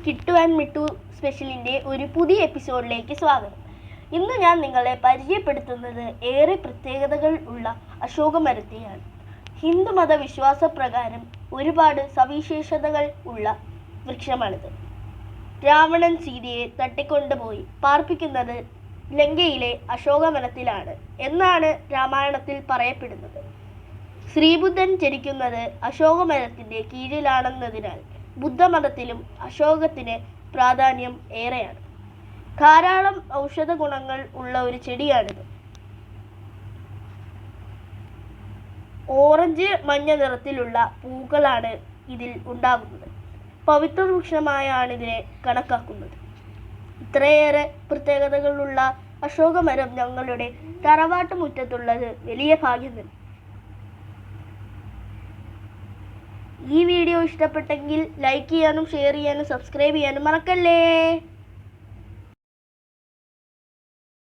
Friends, കിട്ടു and Mittu സ്പെഷ്യലിൻ്റെ ഒരു പുതിയ എപ്പിസോഡിലേക്ക് സ്വാഗതം. ഇന്ന് ഞാൻ നിങ്ങളെ പരിചയപ്പെടുത്തുന്നത് ഏറെ പ്രത്യേകതകൾ ഉള്ള അശോകമരത്തെയാണ്. ഹിന്ദുമത വിശ്വാസപ്രകാരം ഒരുപാട് സവിശേഷതകൾ ഉള്ള വൃക്ഷമാണിത്. രാവണൻ സീതയെ തട്ടിക്കൊണ്ടുപോയി പാർപ്പിക്കുന്നത് ലങ്കയിലെ അശോകമരത്തിലാണ് എന്നാണ് രാമായണത്തിൽ പറയപ്പെടുന്നത്. ശ്രീബുദ്ധൻ ജനിക്കുന്നത് അശോകമരത്തിൻ്റെ കീഴിലാണെന്നതിനാൽ ബുദ്ധമതത്തിലും അശോകത്തിന് പ്രാധാന്യം ഏറെയാണ്. ധാരാളം ഔഷധ ഗുണങ്ങൾ ഉള്ള ഒരു ചെടിയാണിത്. ഓറഞ്ച് മഞ്ഞ നിറത്തിലുള്ള പൂക്കളാണ് ഇതിൽ ഉണ്ടാകുന്നത്. പവിത്ര വൃക്ഷമായാണ് ഇതിനെ കണക്കാക്കുന്നത്. ഇത്രയേറെ പ്രത്യേകതകളുള്ള അശോകമരം ഞങ്ങളുടെ തറവാട്ട് മുറ്റത്തുള്ളത് വലിയ ഭാഗ്യം തന്നെ. ഈ വീഡിയോ ഇഷ്ടപ്പെട്ടെങ്കിൽ ലൈക്ക് ചെയ്യാനും ഷെയർ ചെയ്യാനും സബ്സ്ക്രൈബ് ചെയ്യാനും മറക്കല്ലേ.